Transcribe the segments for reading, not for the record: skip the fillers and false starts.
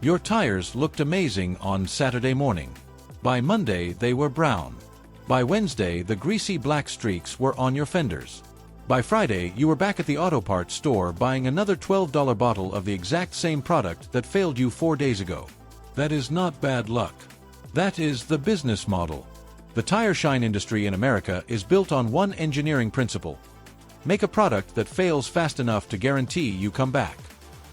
Your tires looked amazing on Saturday morning. By Monday, they were brown. By Wednesday, the greasy black streaks were on your fenders. By Friday, you were back at the auto parts store buying another $12 bottle of the exact same product that failed you 4 days ago. That is not bad luck. That is the business model. The tire shine industry in America is built on one engineering principle. Make a product that fails fast enough to guarantee you come back.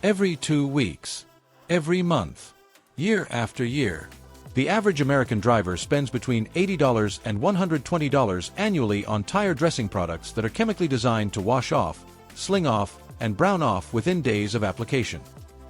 Every 2 weeks. Every month. Year after year. The average American driver spends between $80 and $120 annually on tire dressing products that are chemically designed to wash off, sling off, and brown off within days of application.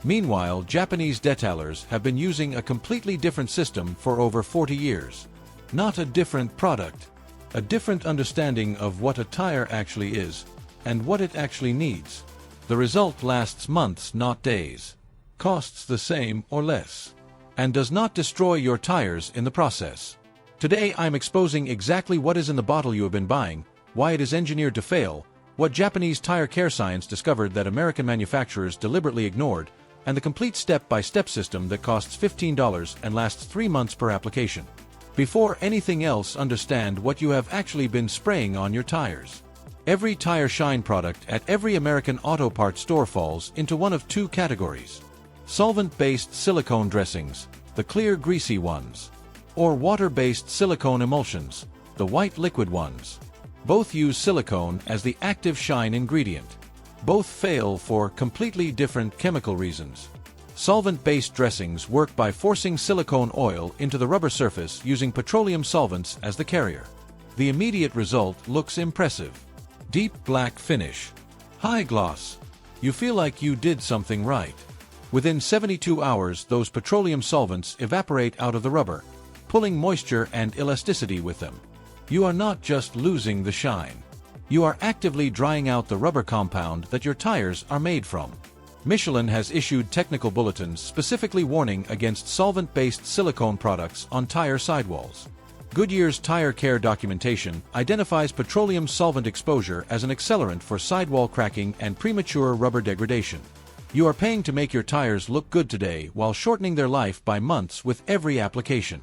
Meanwhile, Japanese detailers have been using a completely different system for over 40 years. Not a different product. A different understanding of what a tire actually is, and what it actually needs. The result lasts months, not days. Costs the same or less. And does not destroy your tires in the process. Today I'm exposing exactly what is in the bottle you have been buying, why it is engineered to fail, what Japanese tire care science discovered that American manufacturers deliberately ignored, and the complete step-by-step system that costs $15 and lasts 3 months per application. Before anything else, understand what you have actually been spraying on your tires. Every tire shine product at every American auto parts store falls into one of 2 categories. Solvent-based silicone dressings, the clear greasy ones, or water-based silicone emulsions, the white liquid ones. Both use silicone as the active shine ingredient. Both fail for completely different chemical reasons. Solvent-based dressings work by forcing silicone oil into the rubber surface using petroleum solvents as the carrier. The immediate result looks impressive. Deep black finish. High gloss. You feel like you did something right. Within 72 hours, those petroleum solvents evaporate out of the rubber, pulling moisture and elasticity with them. You are not just losing the shine. You are actively drying out the rubber compound that your tires are made from. Michelin has issued technical bulletins specifically warning against solvent-based silicone products on tire sidewalls. Goodyear's tire care documentation identifies petroleum solvent exposure as an accelerant for sidewall cracking and premature rubber degradation. You are paying to make your tires look good today while shortening their life by months with every application.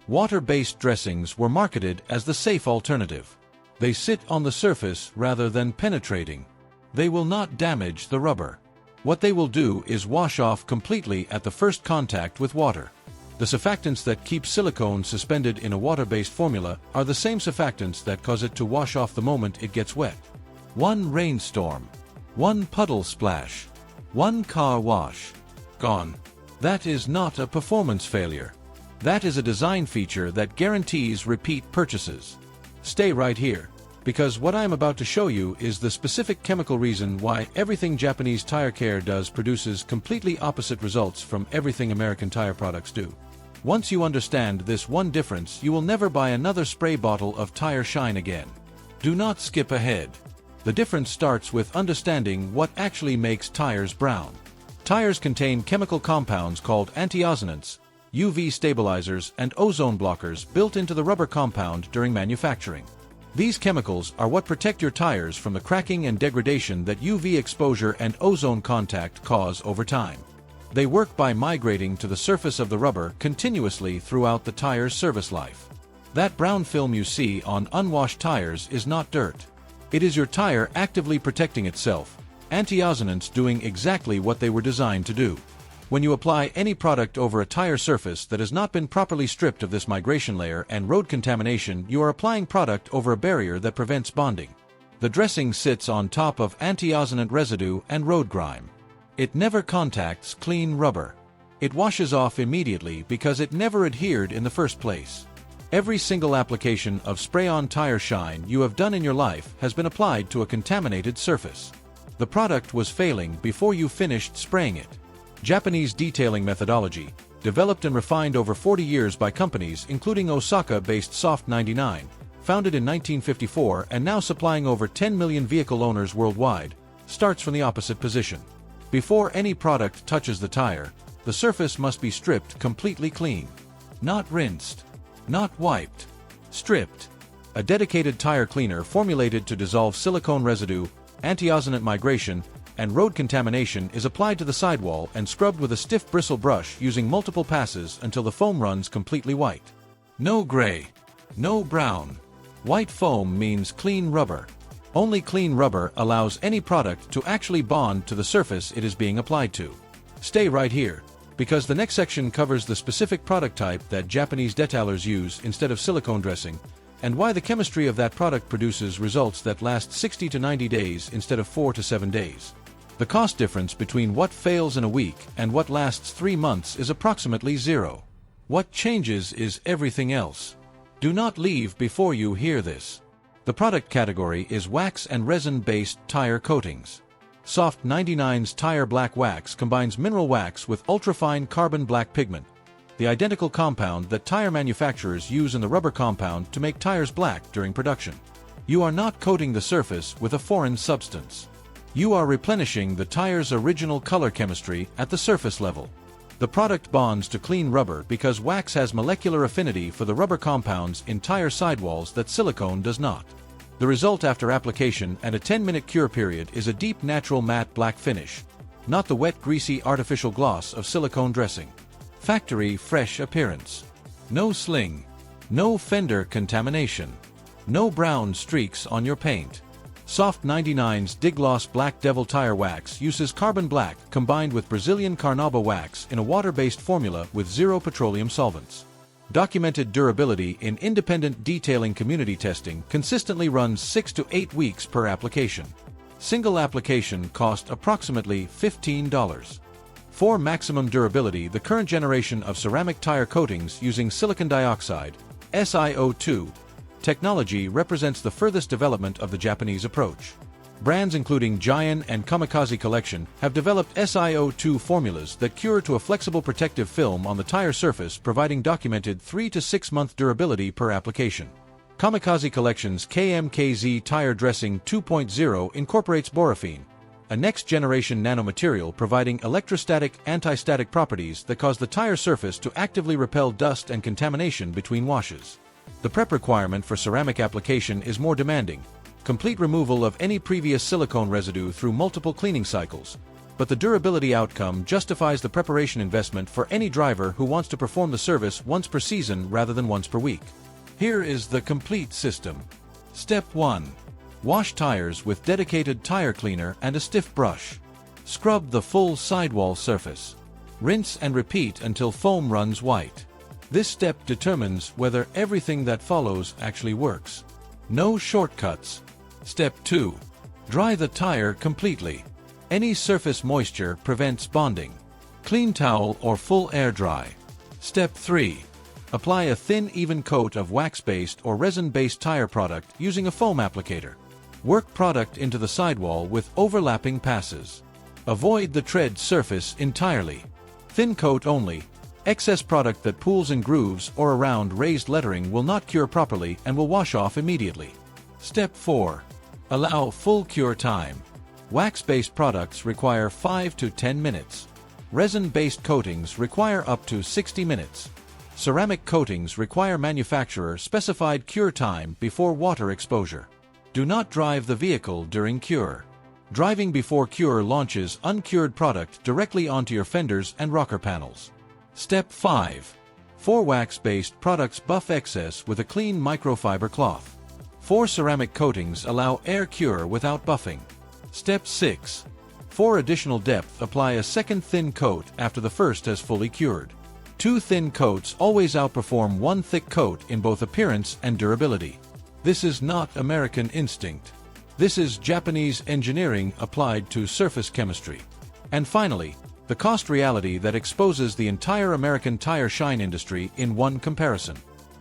Water-based dressings were marketed as the safe alternative. They sit on the surface rather than penetrating. They will not damage the rubber. What they will do is wash off completely at the first contact with water. The surfactants that keep silicone suspended in a water-based formula are the same surfactants that cause it to wash off the moment it gets wet. One rainstorm. One puddle splash. One car wash. Gone. That is not a performance failure. That is a design feature that guarantees repeat purchases. Stay right here, because what I am about to show you is the specific chemical reason why everything Japanese tire care does produces completely opposite results from everything American tire products do. Once you understand this one difference, you will never buy another spray bottle of tire shine again. Do not skip ahead. The difference starts with understanding what actually makes tires brown. Tires contain chemical compounds called antiozonants, UV stabilizers, and ozone blockers built into the rubber compound during manufacturing. These chemicals are what protect your tires from the cracking and degradation that UV exposure and ozone contact cause over time. They work by migrating to the surface of the rubber continuously throughout the tire's service life. That brown film you see on unwashed tires is not dirt. It is your tire actively protecting itself, antiozonants doing exactly what they were designed to do. When you apply any product over a tire surface that has not been properly stripped of this migration layer and road contamination, you are applying product over a barrier that prevents bonding. The dressing sits on top of antiozonant residue and road grime. It never contacts clean rubber. It washes off immediately because it never adhered in the first place. Every single application of spray-on tire shine you have done in your life has been applied to a contaminated surface. The product was failing before you finished spraying it. Japanese detailing methodology, developed and refined over 40 years by companies including Osaka-based Soft 99, founded in 1954 and now supplying over 10 million vehicle owners worldwide, starts from the opposite position. Before any product touches the tire, the surface must be stripped completely clean. Not rinsed. Not wiped. Stripped. A dedicated tire cleaner formulated to dissolve silicone residue, antiozonant migration, and road contamination is applied to the sidewall and scrubbed with a stiff bristle brush using multiple passes until the foam runs completely white. No gray. No brown. White foam means clean rubber. Only clean rubber allows any product to actually bond to the surface it is being applied to. Stay right here, because the next section covers the specific product type that Japanese detailers use instead of silicone dressing, and why the chemistry of that product produces results that last 60 to 90 days instead of 4 to 7 days. The cost difference between what fails in a week and what lasts 3 months is approximately zero. What changes is everything else. Do not leave before you hear this. The product category is wax and resin-based tire coatings. Soft 99's Tire Black Wax combines mineral wax with ultrafine carbon black pigment, the identical compound that tire manufacturers use in the rubber compound to make tires black during production. You are not coating the surface with a foreign substance. You are replenishing the tire's original color chemistry at the surface level. The product bonds to clean rubber because wax has molecular affinity for the rubber compounds in tire sidewalls that silicone does not. The result after application and a 10-minute cure period is a deep natural matte black finish, not the wet greasy artificial gloss of silicone dressing. Factory fresh appearance. No sling. No fender contamination. No brown streaks on your paint. Soft 99's Digloss Black Devil Tire Wax uses carbon black combined with Brazilian carnauba wax in a water-based formula with 0 petroleum solvents. Documented durability in independent detailing community testing consistently runs 6 to 8 weeks per application. Single application cost approximately $15. For maximum durability, the current generation of ceramic tire coatings using silicon dioxide, SiO2, technology represents the furthest development of the Japanese approach. Brands including Giant and Kamikaze Collection have developed SiO2 formulas that cure to a flexible protective film on the tire surface, providing documented 3 to 6 month durability per application. Kamikaze Collection's KMKZ Tire Dressing 2.0 incorporates boraphene, a next-generation nanomaterial providing electrostatic anti-static properties that cause the tire surface to actively repel dust and contamination between washes. The prep requirement for ceramic application is more demanding, complete removal of any previous silicone residue through multiple cleaning cycles, but the durability outcome justifies the preparation investment for any driver who wants to perform the service once per season rather than once per week. Here is the complete system. Step 1. Wash tires with dedicated tire cleaner and a stiff brush. Scrub the full sidewall surface. Rinse and repeat until foam runs white. This step determines whether everything that follows actually works. No shortcuts. Step 2. Dry the tire completely. Any surface moisture prevents bonding. Clean towel or full air dry. Step 3. Apply a thin, even coat of wax-based or resin-based tire product using a foam applicator. Work product into the sidewall with overlapping passes. Avoid the tread surface entirely. Thin coat only. Excess product that pools in grooves or around raised lettering will not cure properly and will wash off immediately. Step 4. Allow full cure time. Wax-based products require 5 to 10 minutes. Resin-based coatings require up to 60 minutes. Ceramic coatings require manufacturer-specified cure time before water exposure. Do not drive the vehicle during cure. Driving before cure launches uncured product directly onto your fenders and rocker panels. Step 5. For wax-based products, buff excess with a clean microfiber cloth. For ceramic coatings, allow air cure without buffing. Step 6. For additional depth, apply a second thin coat after the first has fully cured. 2 thin coats always outperform 1 thick coat in both appearance and durability. This is not American instinct. This is Japanese engineering applied to surface chemistry. And finally, the cost reality that exposes the entire American tire shine industry in one comparison.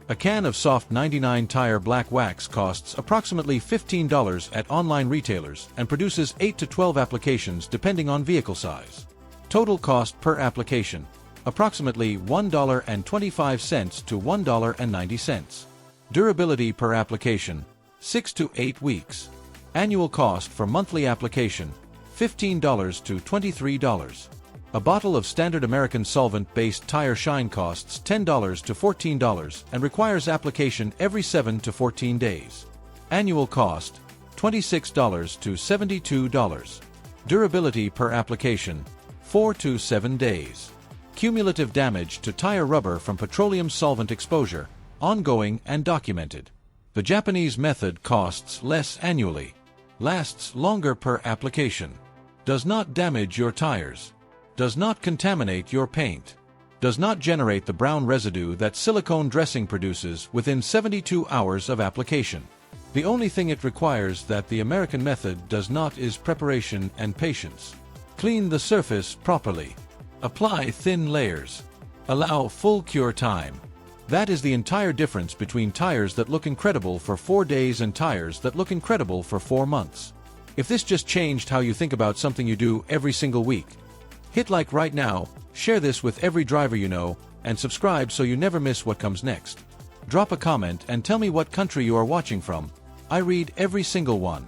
A can of soft 99 tire black wax costs approximately $15 at online retailers and produces 8 to 12 applications depending on vehicle size. Total cost per application, approximately $1.25 to $1.90. Durability per application, 6 to 8 weeks. Annual cost for monthly application, $15 to $23. A bottle of standard American solvent-based tire shine costs $10 to $14 and requires application every 7 to 14 days. Annual cost, $26 to $72. Durability per application, 4 to 7 days. Cumulative damage to tire rubber from petroleum solvent exposure, ongoing and documented. The Japanese method costs less annually, lasts longer per application, does not damage your tires, does not contaminate your paint, does not generate the brown residue that silicone dressing produces within 72 hours of application. The only thing it requires that the American method does not is preparation and patience. Clean the surface properly. Apply thin layers. Allow full cure time. That is the entire difference between tires that look incredible for 4 days and tires that look incredible for 4 months. If this just changed how you think about something you do every single week, hit like right now, share this with every driver you know, and subscribe so you never miss what comes next. Drop a comment and tell me what country you are watching from. I read every single one.